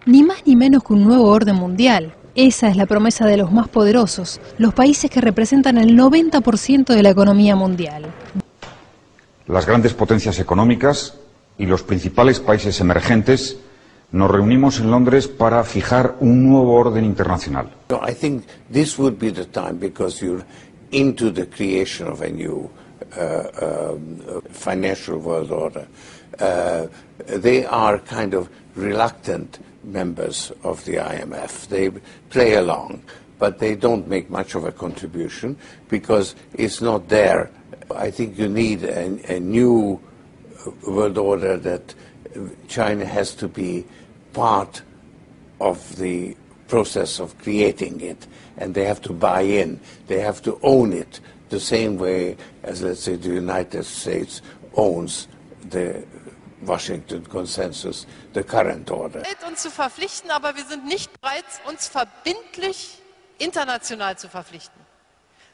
Ni más ni menos que un nuevo orden mundial. Esa es la promesa de los más poderosos, los países que representan el 90% de la economía mundial. Las grandes potencias económicas y los principales países emergentes nos reunimos en Londres para fijar un nuevo orden internacional. I think this would be the time, because you're into the creation of a new financial world order. They are kind of reluctant members of the IMF. They play along, but they don't make much of a contribution because it's not there. I think you need a new world order that China has to be part of the process of creating it, and they have to buy in. They have to own it the same way as, let's say, the United States owns the Washington Consensus, the current order. Uns zu verpflichten, aber wir sind nicht bereit, uns verbindlich international zu verpflichten.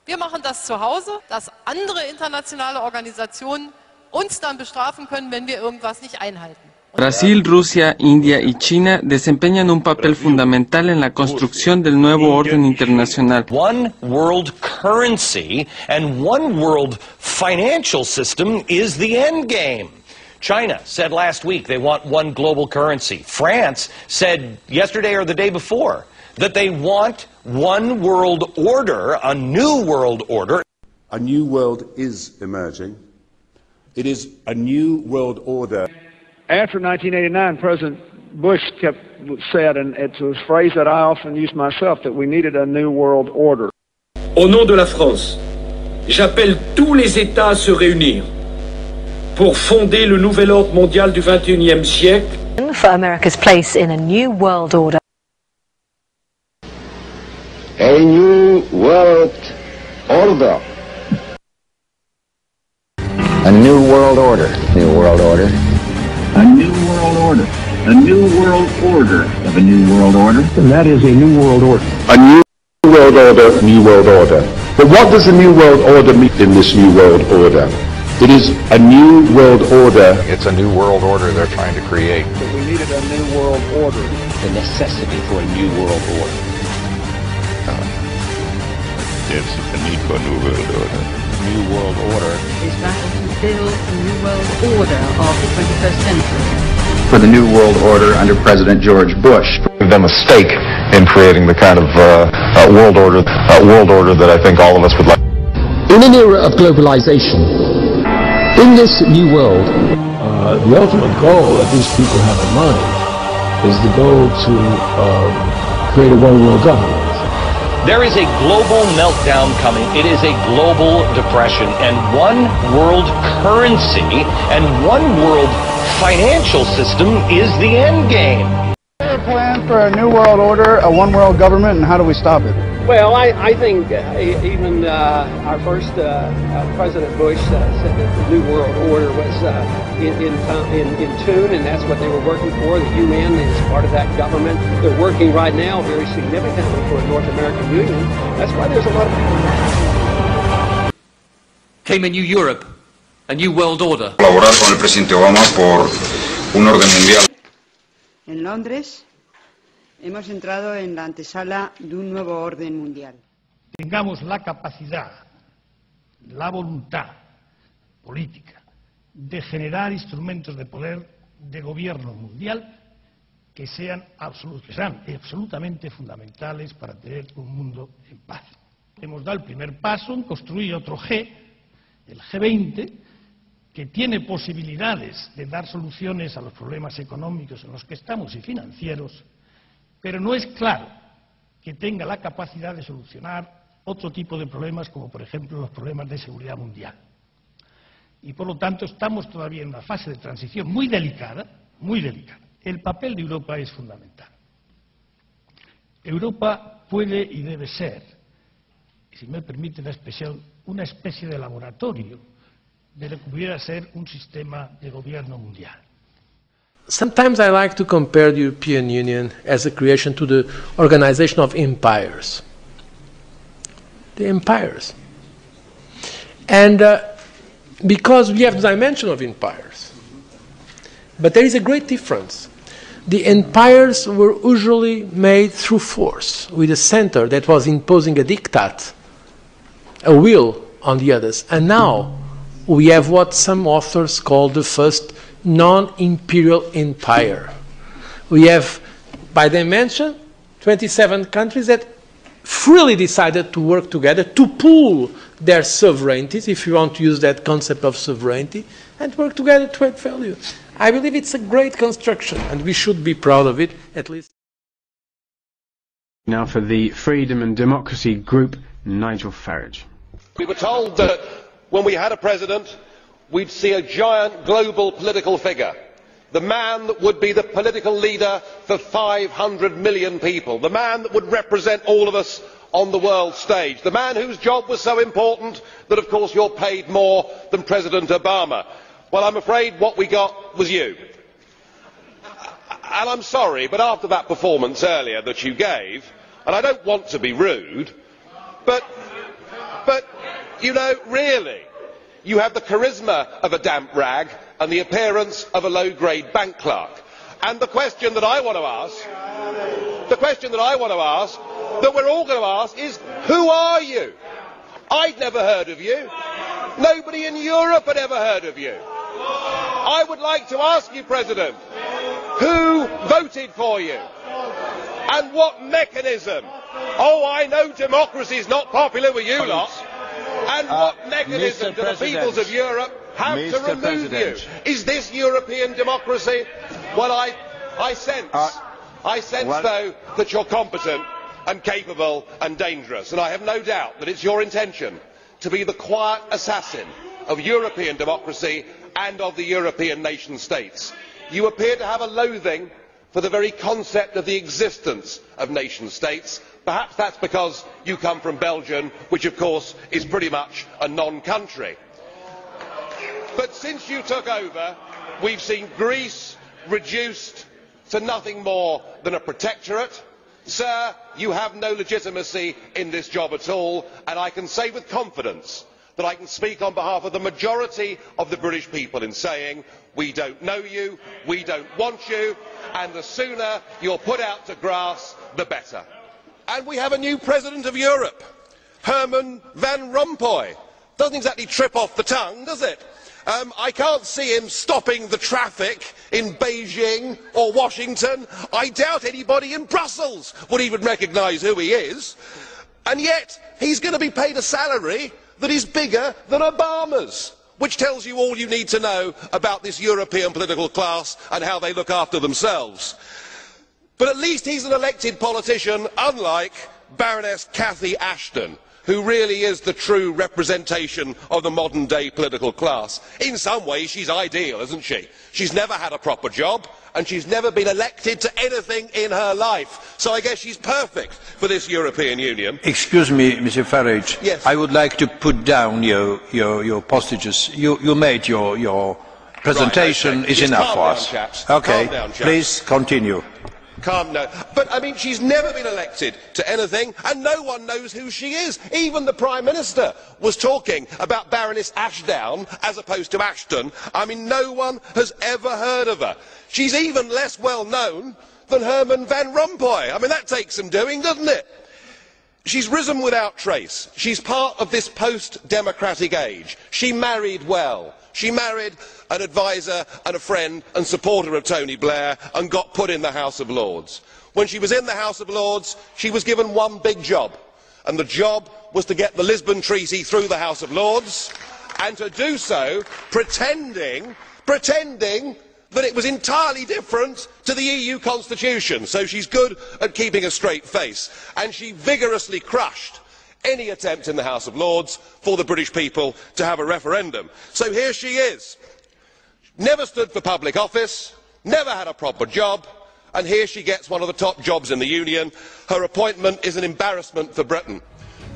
Wir machen das zu Hause, dass andere internationale Organisationen uns dann bestrafen können, wenn wir irgendwas nicht einhalten. Brasil, Rusia, India y China desempeñan un papel fundamental en la construcción del nuevo orden internacional. One world currency and one world financial system is the end game. China said last week they want one global currency. France said yesterday or the day before that they want one world order, a new world order. A new world is emerging. It is a new world order. After 1989, President Bush said, and it's a phrase that I often use myself, that we needed a new world order. Au nom de la France, j'appelle tous les États à se réunir pour fonder le nouvel ordre mondial du XXIe siècle. For America's place in a new world order. A new world order. A new world order. New world order. A new world order. A new world order of a new world order. And that is a new world order. A new world order, new world order. But what does a new world order mean in this new world order? It is a new world order. It's a new world order they're trying to create. So we needed a new world order. The necessity for a new world order. Yes, the need for a new world order. New world order is vital to build a new world order of the 21st century. For the new world order under President George Bush. Give them a stake in creating the kind of world order that I think all of us would like. In an era of globalization, in this new world, the ultimate goal that these people have in mind is the goal to create a one-world government. There is a global meltdown coming. It is a global depression, and one world currency and one world financial system is the end game. Is there a plan for a new world order, a one world government, and how do we stop it? Well, I think even our first President Bush said that the New World Order was in tune, and that's what they were working for. The UN is part of that government. They're working right now very significantly for a North American Union. That's why there's a lot of... Came a new Europe, a new world order. Colaborar con el presidente Obama por un orden mundial. En Londres hemos entrado en la antesala de un nuevo orden mundial. Tengamos la capacidad, la voluntad política de generar instrumentos de poder de gobierno mundial que sean absolutamente fundamentales para tener un mundo en paz. Hemos dado el primer paso en construir otro G, el G20, que tiene posibilidades de dar soluciones a los problemas económicos en los que estamos y financieros, pero no es claro que tenga la capacidad de solucionar otro tipo de problemas, como por ejemplo los problemas de seguridad mundial. Y por lo tanto estamos todavía en una fase de transición muy delicada, muy delicada. El papel de Europa es fundamental. Europa puede y debe ser, si me permite la expresión, una especie de laboratorio de lo que pudiera ser un sistema de gobierno mundial. Sometimes I like to compare the European Union as a creation to the organization of empires. The empires. And because we have the dimension of empires. But there is a great difference. The empires were usually made through force, with a center that was imposing a diktat, a will on the others. And now we have what some authors call the first non-imperial empire. We have, by dimension, 27 countries that freely decided to work together to pool their sovereignties, if you want to use that concept of sovereignty, and work together to add value. I believe it's a great construction, and we should be proud of it, at least. Now for the Freedom and Democracy Group, Nigel Farage. We were told that when we had a president, we'd see a giant global political figure. The man that would be the political leader for 500 million people. The man that would represent all of us on the world stage. The man whose job was so important that, of course, you're paid more than President Obama. Well, I'm afraid what we got was you. And I'm sorry, but after that performance earlier that you gave, and I don't want to be rude, but you know, really, you have the charisma of a damp rag and the appearance of a low-grade bank clerk. And the question that I want to ask, that we're all going to ask is, who are you? I'd never heard of you. Nobody in Europe had ever heard of you. I would like to ask you, President, who voted for you? And what mechanism? Oh, I know democracy is not popular with you lot. And what mechanism do the peoples of Europe have to remove you? Is this European democracy? Well, I sense, though, that you're competent and capable and dangerous. And I have no doubt that it's your intention to be the quiet assassin of European democracy and of the European nation states. You appear to have a loathing for the very concept of the existence of nation states. Perhaps that's because you come from Belgium, which of course is pretty much a non-country. But since you took over, we've seen Greece reduced to nothing more than a protectorate. Sir, you have no legitimacy in this job at all, and I can say with confidence that I can speak on behalf of the majority of the British people in saying we don't know you, we don't want you, and the sooner you're put out to grass, the better. And we have a new President of Europe, Herman Van Rompuy. Doesn't exactly trip off the tongue, does it? I can't see him stopping the traffic in Beijing or Washington. I doubt anybody in Brussels would even recognise who he is. And yet, he's going to be paid a salary that is bigger than Obama's, which tells you all you need to know about this European political class and how they look after themselves. But at least he's an elected politician, unlike Baroness Cathy Ashton, who really is the true representation of the modern day political class. In some ways she's ideal, isn't she? She's never had a proper job and she's never been elected to anything in her life. So I guess she's perfect for this European Union. Excuse me, Mr. Farage. Yes. I would like to put down your postages. You made your presentation. Right, okay. Is enough for us. Chaps. Okay, Calm down, chaps. please continue. Calm down. But I mean, she's never been elected to anything and no one knows who she is. Even the Prime Minister was talking about Baroness Ashdown as opposed to Ashton. I mean, no one has ever heard of her. She's even less well known than Herman Van Rompuy. I mean, that takes some doing, doesn't it? She's risen without trace. She's part of this post-democratic age. She married well. She married an advisor and a friend and supporter of Tony Blair and got put in the House of Lords. When she was in the House of Lords, she was given one big job, and the job was to get the Lisbon Treaty through the House of Lords, and to do so pretending that it was entirely different to the EU constitution. So she's good at keeping a straight face, and she vigorously crushed any attempt in the House of Lords for the British people to have a referendum. So here she is, never stood for public office, never had a proper job, and here she gets one of the top jobs in the Union. Her appointment is an embarrassment for Britain.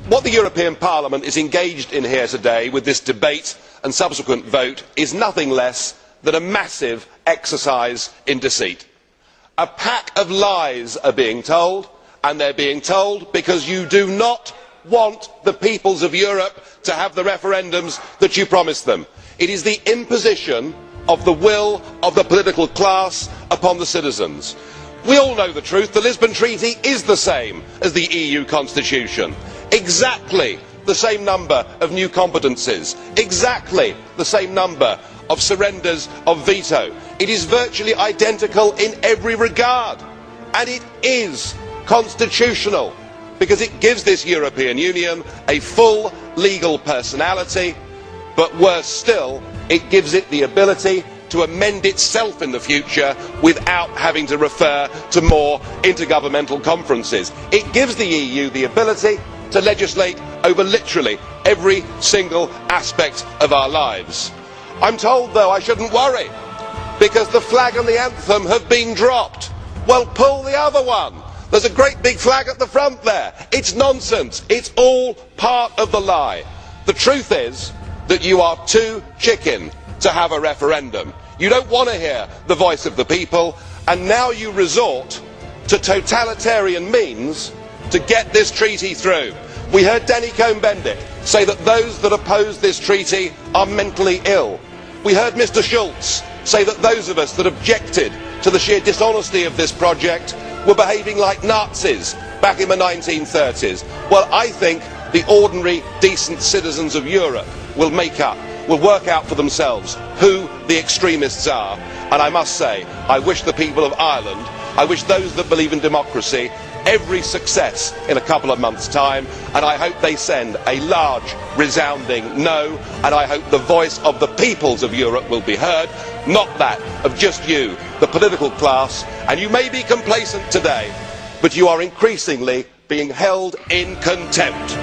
What the European Parliament is engaged in here today with this debate and subsequent vote is nothing less than a massive exercise in deceit. A pack of lies are being told, and they're being told because you do not want the peoples of Europe to have the referendums that you promised them. It is the imposition of the will of the political class upon the citizens. We all know the truth. The Lisbon Treaty is the same as the EU Constitution. Exactly the same number of new competences. Exactly the same number of surrenders of veto. It is virtually identical in every regard. And it is constitutional because it gives this European Union a full legal personality, but worse still, it gives it the ability to amend itself in the future without having to refer to more intergovernmental conferences. It gives the EU the ability to legislate over literally every single aspect of our lives. I'm told, though, I shouldn't worry because the flag and the anthem have been dropped. Well, pull the other one. There's a great big flag at the front there. It's nonsense. It's all part of the lie. The truth is that you are too chicken to have a referendum. You don't want to hear the voice of the people, and now you resort to totalitarian means to get this treaty through. We heard Danny Cohn-Bendit say that those that oppose this treaty are mentally ill. We heard Mr. Schulz say that those of us that objected to the sheer dishonesty of this project were behaving like Nazis back in the 1930s. Well, I think the ordinary, decent citizens of Europe will work out for themselves who the extremists are. And I must say, I wish the people of Ireland, I wish those that believe in democracy, every success in a couple of months' time, and I hope they send a large, resounding no, and I hope the voice of the peoples of Europe will be heard, not that of just you, the political class. And you may be complacent today, but you are increasingly being held in contempt.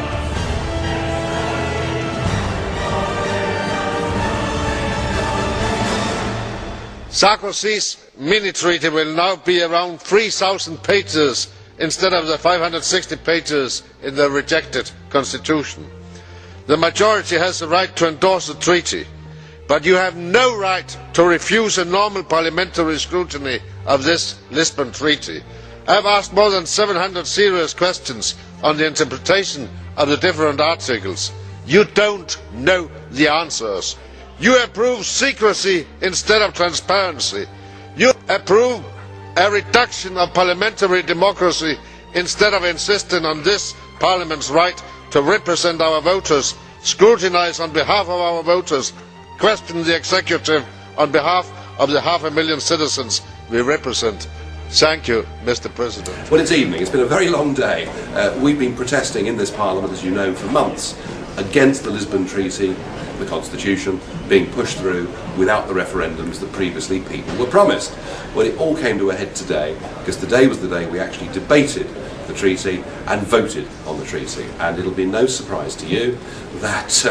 Sarkozy's mini-treaty will now be around 3,000 pages instead of the 560 pages in the rejected constitution. The majority has the right to endorse the treaty, but you have no right to refuse a normal parliamentary scrutiny of this Lisbon Treaty. I have asked more than 700 serious questions on the interpretation of the different articles. You don't know the answers. You approve secrecy instead of transparency. You approve a reduction of parliamentary democracy instead of insisting on this Parliament's right to represent our voters, scrutinise on behalf of our voters, question the executive on behalf of the 500,000 citizens we represent. Thank you, Mr. President. Well, it's evening. It's been a very long day. We've been protesting in this Parliament, as you know, for months against the Lisbon Treaty, the Constitution, being pushed through without the referendums that previously people were promised. Well, it all came to a head today, because today was the day we actually debated the treaty and voted on the treaty. And it'll be no surprise to you that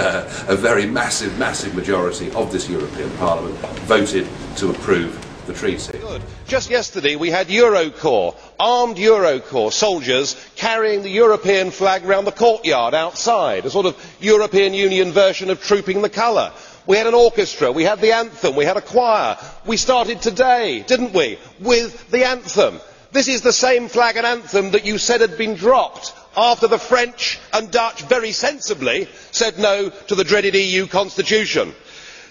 a very massive majority of this European Parliament voted to approve the treaty. Just yesterday we had Eurocorps, armed Eurocorps soldiers carrying the European flag around the courtyard outside, a sort of European Union version of Trooping the Colour. We had an orchestra, we had the anthem, we had a choir. We started today, didn't we, with the anthem. This is the same flag and anthem that you said had been dropped after the French and Dutch very sensibly said no to the dreaded EU Constitution.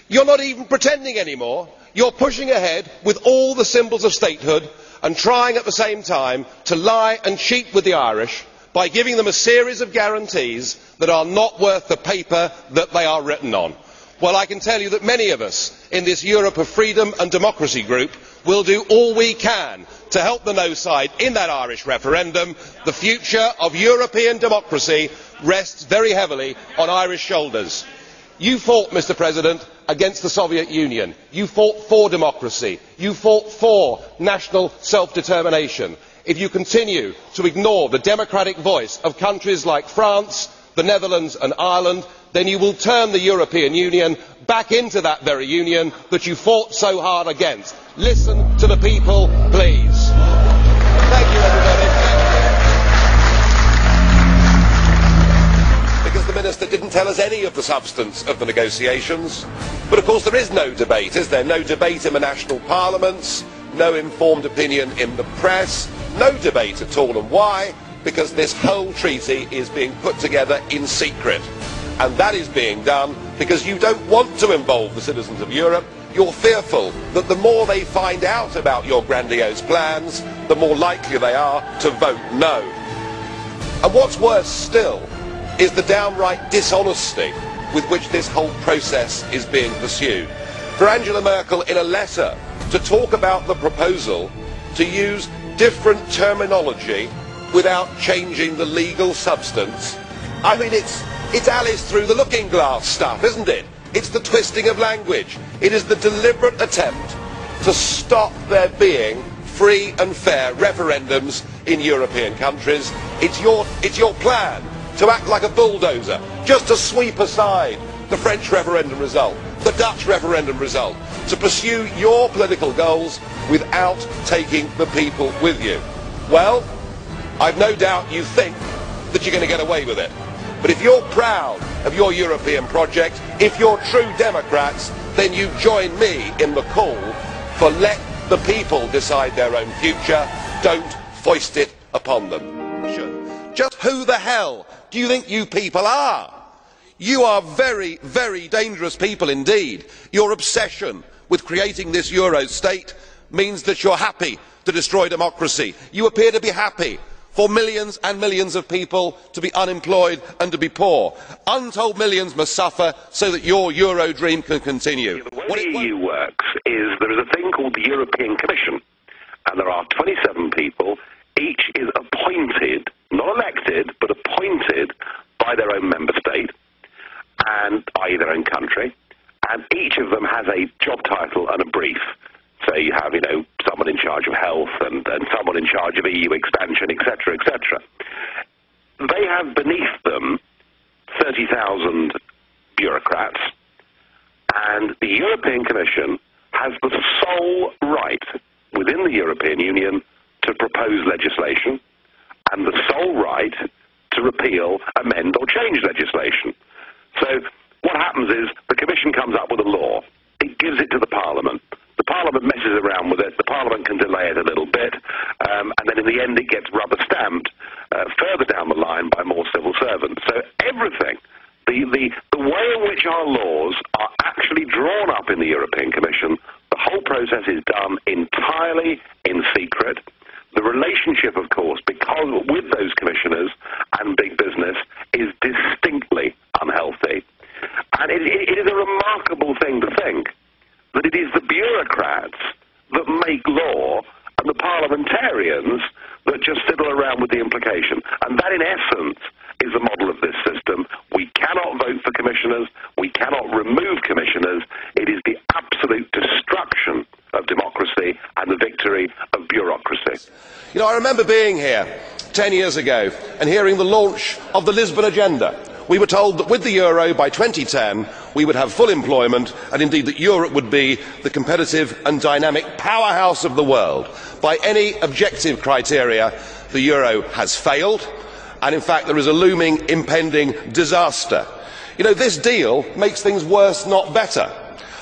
You're not even pretending anymore. You're pushing ahead with all the symbols of statehood and trying at the same time to lie and cheat with the Irish by giving them a series of guarantees that are not worth the paper that they are written on. Well, I can tell you that many of us in this Europe of Freedom and Democracy group will do all we can to help the no side in that Irish referendum. The future of European democracy rests very heavily on Irish shoulders. You fought, Mr. President, against the Soviet Union. You fought for democracy. You fought for national self-determination. If you continue to ignore the democratic voice of countries like France, the Netherlands and Ireland, then you will turn the European Union back into that very union that you fought so hard against. Listen to the people, please. Thank you, everybody. The Minister didn't tell us any of the substance of the negotiations. But of course there is no debate, is there? No debate in the national parliaments, no informed opinion in the press, no debate at all. And why? Because this whole treaty is being put together in secret. And that is being done because you don't want to involve the citizens of Europe, you're fearful that the more they find out about your grandiose plans, the more likely they are to vote no. And what's worse still is the downright dishonesty with which this whole process is being pursued. For Angela Merkel, in a letter, to talk about the proposal, to use different terminology without changing the legal substance, I mean, it's Alice through the looking glass stuff, isn't it? It's the twisting of language. It is the deliberate attempt to stop there being free and fair referendums in European countries. It's your plan to act like a bulldozer, just to sweep aside the French referendum result, the Dutch referendum result, to pursue your political goals without taking the people with you. Well, I've no doubt you think that you're going to get away with it. But if you're proud of your European project, if you're true Democrats, then you join me in the call for let the people decide their own future, don't foist it upon them. Just who the hell do you think you people are? You are very, very dangerous people indeed. Your obsession with creating this Euro state means that you're happy to destroy democracy. You appear to be happy for millions and millions of people to be unemployed and to be poor. Untold millions must suffer so that your Euro dream can continue. The way the EU works is there is a thing called the European Commission, and there are 27 people. Each is appointed, not elected, but appointed by their own member state, and i.e. their own country, and each of them has a job title and a brief. So you have, someone in charge of health and someone in charge of EU expansion, etc., etc. They have beneath them 30,000 bureaucrats, and the European Commission has the sole right within the European Union to propose legislation and the sole right to repeal, amend or change legislation. So what happens is the Commission comes up with a law, it gives it to the Parliament. The Parliament messes around with it, the Parliament can delay it a little bit, and then in the end it gets rubber stamped further down the line by more civil servants. So everything, the way in which our laws are actually drawn up in the European Commission, the whole process is done entirely in secret. The relationship, of course, because with those commissioners and big business, is distinctly unhealthy. And it is a remarkable thing to think that it is the bureaucrats that make law and the parliamentarians that just fiddle around with the implication. And that, in essence, is the model of this system. We cannot vote for commissioners. We cannot remove commissioners. It is the absolute destruction of democracy and the victory of bureaucracy. I remember being here 10 years ago and hearing the launch of the Lisbon Agenda. We were told that with the euro by 2010 we would have full employment, and indeed that Europe would be the competitive and dynamic powerhouse of the world. By any objective criteria, the euro has failed, and in fact there is a looming impending disaster. This deal makes things worse, not better.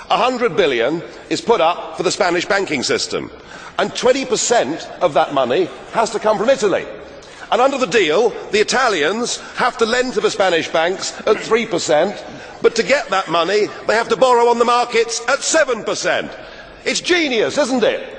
100 billion is put up for the Spanish banking system, and 20% of that money has to come from Italy. And under the deal, the Italians have to lend to the Spanish banks at 3%, but to get that money, they have to borrow on the markets at 7%. It's genius, isn't it?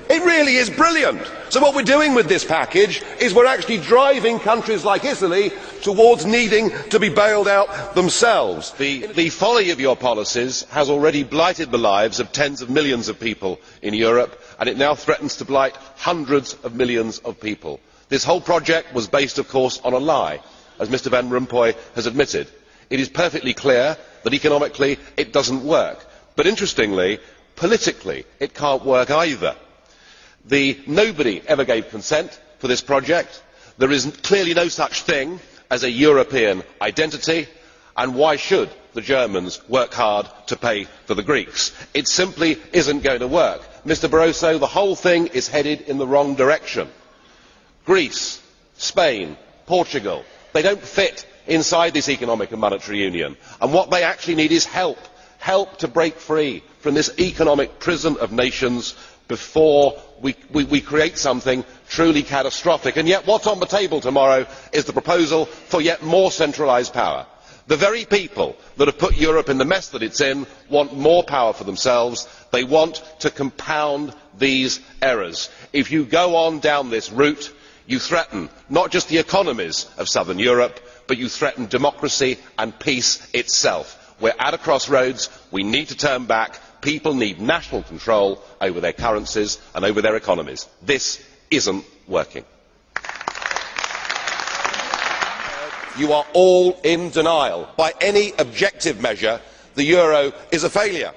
It really is brilliant. So what we're doing with this package is we're actually driving countries like Italy towards needing to be bailed out themselves. The folly of your policies has already blighted the lives of tens of millions of people in Europe, and it now threatens to blight hundreds of millions of people. This whole project was based, of course, on a lie, as Mr Van Rompuy has admitted. It is perfectly clear that economically it doesn't work. But interestingly, politically it can't work either. Nobody ever gave consent for this project. There is clearly no such thing as a European identity, and why should the Germans work hard to pay for the Greeks? It simply isn't going to work. Mr Barroso, the whole thing is headed in the wrong direction. Greece, Spain, Portugal, they don't fit inside this economic and monetary union, and what they actually need is help to break free from this economic prison of nations before we create something truly catastrophic. And yet what's on the table tomorrow is the proposal for yet more centralised power. The very people that have put Europe in the mess that it's in want more power for themselves. They want to compound these errors. If you go on down this route, you threaten not just the economies of southern Europe, but you threaten democracy and peace itself. We're at a crossroads. We need to turn back. People need national control over their currencies and over their economies. This isn't working. You are all in denial. By any objective measure, the euro is a failure.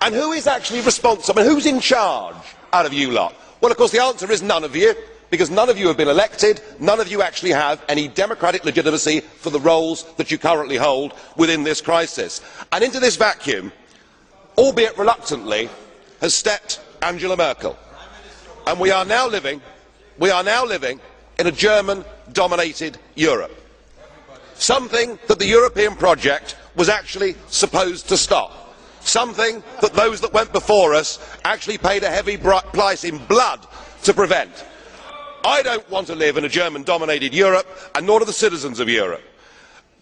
And who is actually responsible? Who's in charge out of you lot? Well, of course, the answer is none of you, because none of you have been elected. None of you actually have any democratic legitimacy for the roles that you currently hold within this crisis. And into this vacuum, albeit reluctantly, has stepped Angela Merkel. And we are now living in a German-dominated Europe. Something that the European project was actually supposed to stop. Something that those that went before us actually paid a heavy price in blood to prevent. I don't want to live in a German-dominated Europe, and nor do the citizens of Europe.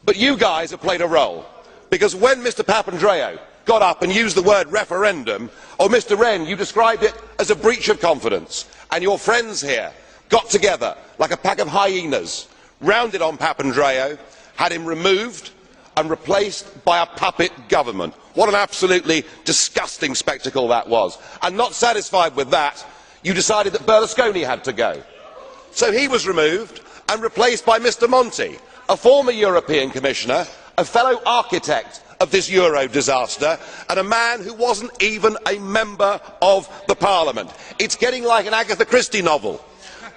But you guys have played a role, because when Mr Papandreou got up and used the word referendum, or Mr Rehn, you described it as a breach of confidence, and your friends here got together like a pack of hyenas, rounded on Papandreou, had him removed and replaced by a puppet government. What an absolutely disgusting spectacle that was. And not satisfied with that, you decided that Berlusconi had to go. So he was removed and replaced by Mr Monti, a former European Commissioner, a fellow architect of this euro disaster, and a man who wasn't even a member of the Parliament. It's getting like an Agatha Christie novel,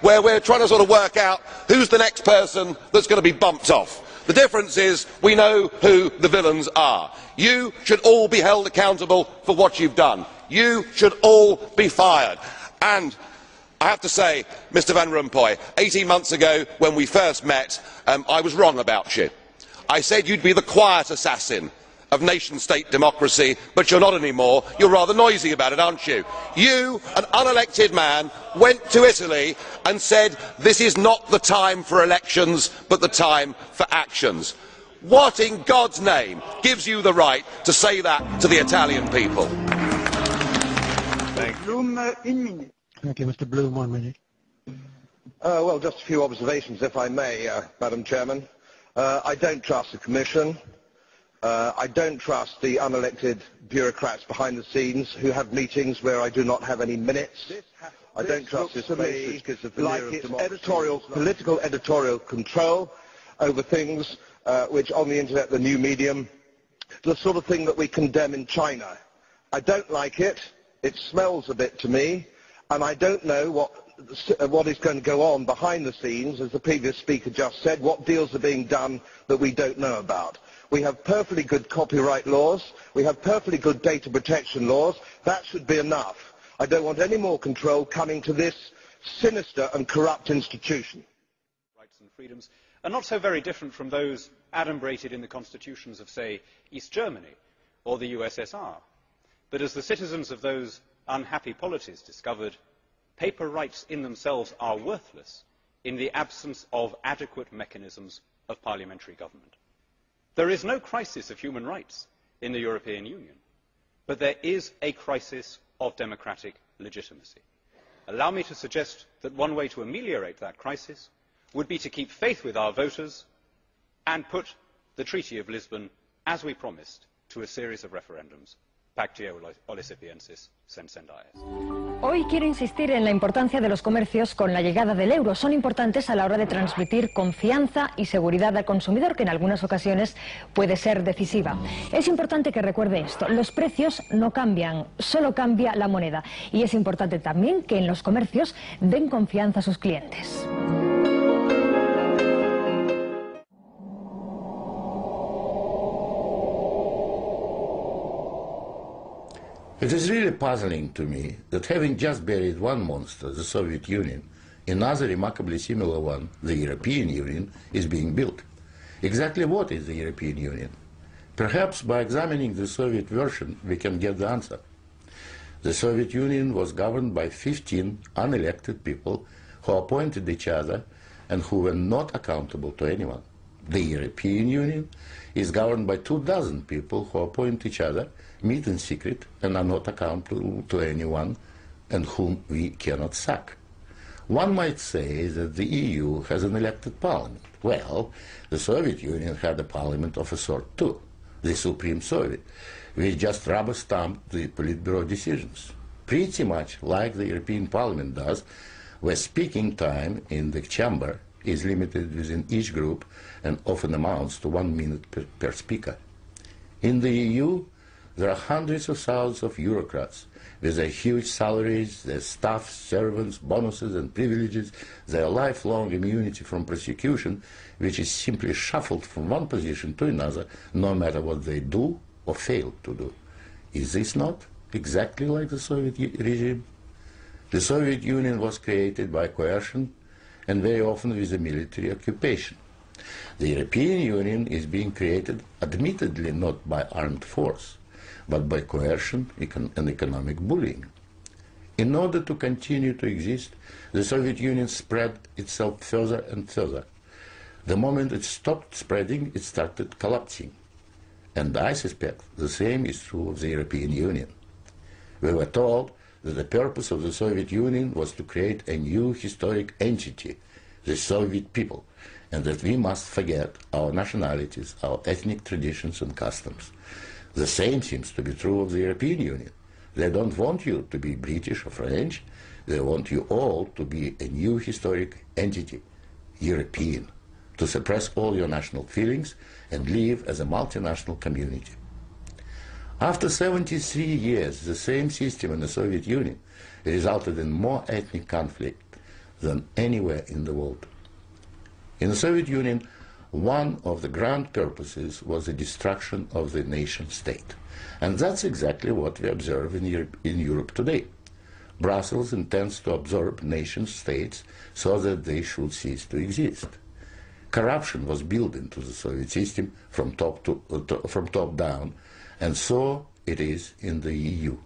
where we're trying to sort of work out who's the next person that's going to be bumped off. The difference is we know who the villains are. You should all be held accountable for what you've done. You should all be fired. And I have to say, Mr Van Rompuy, 18 months ago when we first met, I was wrong about you. I said you'd be the quiet assassin of nation-state democracy, but you're not anymore. You're rather noisy about it, aren't you? You, an unelected man, went to Italy and said this is not the time for elections, but the time for actions. What in God's name gives you the right to say that to the Italian people? Bloom, Thank you, Mr. Bloom, 1 minute. Well, just a few observations, if I may, Madam Chairman. I don't trust the Commission. I don't trust the unelected bureaucrats behind the scenes who have meetings where I do not have any minutes. I don't trust this place, which gives a veneer of democracy. Political editorial control over things which on the internet, the new medium, the sort of thing that we condemn in China. I don't like it. It smells a bit to me, and I don't know what is going to go on behind the scenes, as the previous speaker just said. What deals are being done that we don't know about? We have perfectly good copyright laws. We have perfectly good data protection laws. That should be enough. I don't want any more control coming to this sinister and corrupt institution. Rights and freedoms are not so very different from those adumbrated in the constitutions of, say, East Germany or the USSR. But as the citizens of those unhappy polities discovered, paper rights in themselves are worthless in the absence of adequate mechanisms of parliamentary government. There is no crisis of human rights in the European Union, but there is a crisis of democratic legitimacy. Allow me to suggest that one way to ameliorate that crisis would be to keep faith with our voters and put the Treaty of Lisbon, as we promised, to a series of referendums. Pactio Olisipiensis Sensendaes. Hoy quiero insistir en la importancia de los comercios con la llegada del euro. Son importantes a la hora de transmitir confianza y seguridad al consumidor, que en algunas ocasiones puede ser decisiva. Es importante que recuerde esto: los precios no cambian, solo cambia la moneda. Y es importante también que en los comercios den confianza a sus clientes. It is really puzzling to me that, having just buried one monster, the Soviet Union, another remarkably similar one, the European Union, is being built. Exactly what is the European Union? Perhaps by examining the Soviet version we can get the answer. The Soviet Union was governed by 15 unelected people who appointed each other and who were not accountable to anyone. The European Union is governed by 24 people who appoint each other, meet in secret, and are not accountable to anyone, and whom we cannot sack. One might say that the EU has an elected parliament. Well, the Soviet Union had a parliament of a sort too, the Supreme Soviet, which just rubber-stamped the Politburo decisions, pretty much like the European Parliament does, where speaking time in the chamber is limited within each group and often amounts to 1 minute per speaker. In the EU, there are hundreds of thousands of bureaucrats with their huge salaries, their staff, servants, bonuses and privileges, their lifelong immunity from prosecution, which is simply shuffled from one position to another, no matter what they do or fail to do. Is this not exactly like the Soviet regime? The Soviet Union was created by coercion and very often with a military occupation. The European Union is being created admittedly not by armed force, but by coercion and economic bullying. In order to continue to exist, the Soviet Union spread itself further and further. The moment it stopped spreading, it started collapsing. And I suspect the same is true of the European Union. We were told that the purpose of the Soviet Union was to create a new historic entity, the Soviet people, and that we must forget our nationalities, our ethnic traditions and customs. The same seems to be true of the European Union. They don't want you to be British or French. They want you all to be a new historic entity, European, to suppress all your national feelings and live as a multinational community. After 73 years, the same system in the Soviet Union resulted in more ethnic conflict than anywhere in the world. In the Soviet Union, one of the grand purposes was the destruction of the nation-state. And that's exactly what we observe in Europe today. Brussels intends to absorb nation-states so that they should cease to exist. Corruption was built into the Soviet system from top down, and so it is in the EU.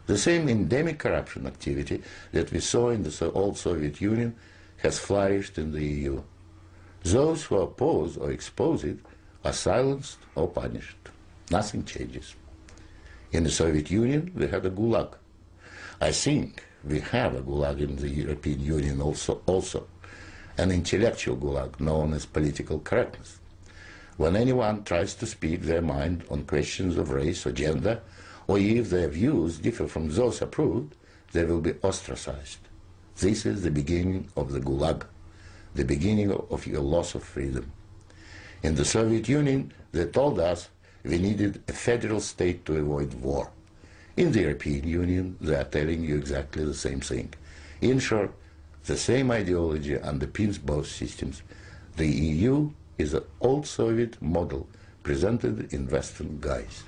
The same endemic corruption activity that we saw in the old Soviet Union has flourished in the EU. Those who oppose or expose it are silenced or punished. Nothing changes. In the Soviet Union, we had a gulag. I think we have a gulag in the European Union also, an intellectual gulag known as political correctness. When anyone tries to speak their mind on questions of race or gender, or if their views differ from those approved, they will be ostracized. This is the beginning of the gulag, the beginning of your loss of freedom. In the Soviet Union, they told us we needed a federal state to avoid war. In the European Union, they are telling you exactly the same thing. In short, the same ideology underpins both systems. The EU is an old Soviet model presented in Western guise.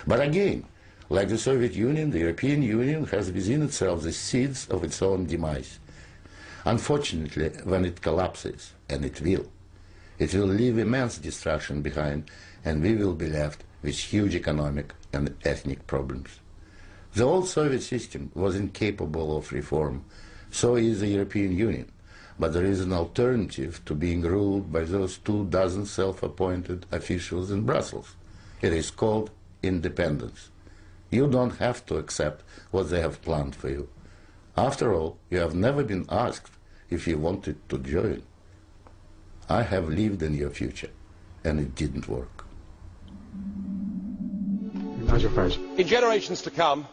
But again, like the Soviet Union, the European Union has within itself the seeds of its own demise. Unfortunately, when it collapses, and it will leave immense destruction behind, and we will be left with huge economic and ethnic problems. The old Soviet system was incapable of reform, so is the European Union. But there is an alternative to being ruled by those 24 self-appointed officials in Brussels. It is called independence. You don't have to accept what they have planned for you. After all, you have never been asked if you wanted to join. I have lived in your future, and it didn't work. Nigel Farage. In generations to come,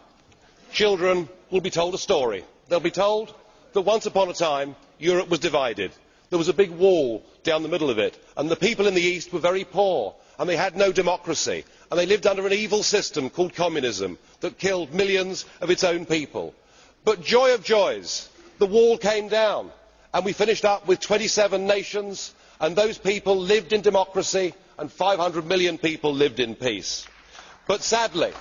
children will be told a story. They'll be told that once upon a time, Europe was divided. There was a big wall down the middle of it, and the people in the East were very poor, and they had no democracy, and they lived under an evil system called communism that killed millions of its own people. But joy of joys, the wall came down, and we finished up with 27 nations, and those people lived in democracy, and 500 million people lived in peace. But sadly,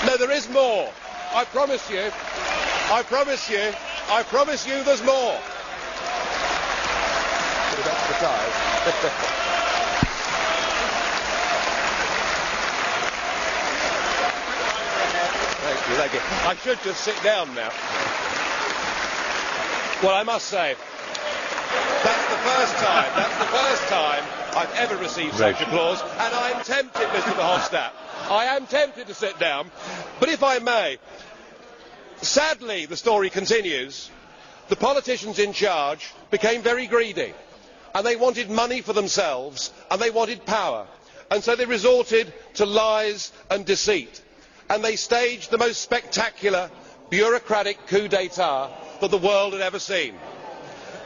no, there is more. I promise you there's more. Thank you. I should just sit down now. Well, I must say, That's the first time I've ever received such applause, and I am tempted, Mr. Verhofstadt. I am tempted to sit down, but if I may, sadly, the story continues. The politicians in charge became very greedy, and they wanted money for themselves, and they wanted power, and so they resorted to lies and deceit, and they staged the most spectacular bureaucratic coup d'etat that the world had ever seen.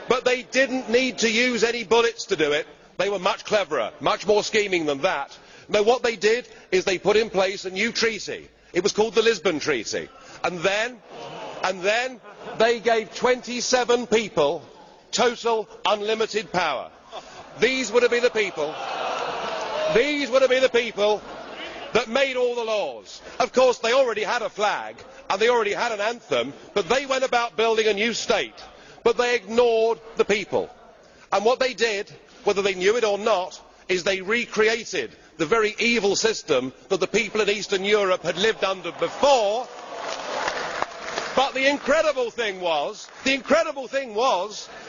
But they didn't need to use any bullets to do it. They were much cleverer, much more scheming than that. No, what they did is they put in place a new treaty. It was called the Lisbon Treaty. And then they gave 27 people total unlimited power. These were to be the people that made all the laws. Of course, they already had a flag and they already had an anthem, but they went about building a new state. But they ignored the people. And what they did, whether they knew it or not, is they recreated the very evil system that the people in Eastern Europe had lived under before. But the incredible thing was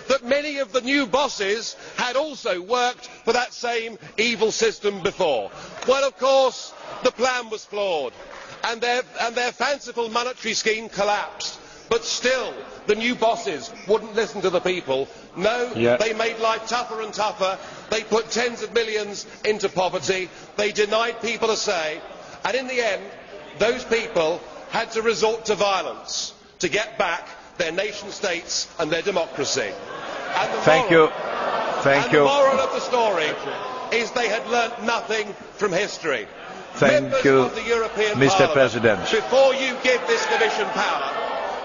that many of the new bosses had also worked for that same evil system before. Well, of course, the plan was flawed, and their fanciful monetary scheme collapsed. But still, the new bosses wouldn't listen to the people. No, they made life tougher and tougher. They put tens of millions into poverty. They denied people a say. And in the end, those people had to resort to violence to get back their nation states and their democracy. And the moral of the story is they had learnt nothing from history. Members of the European Parliament, before you give this Commission power,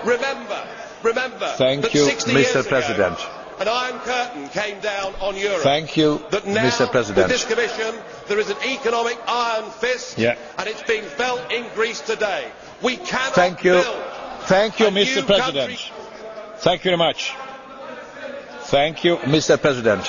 remember that 60 years ago, an Iron Curtain came down on Europe. That now, with this Commission, there is an economic iron fist, and it's being felt in Greece today. We cannot build Mr. President. Thank you very much. Thank you, Mr. President.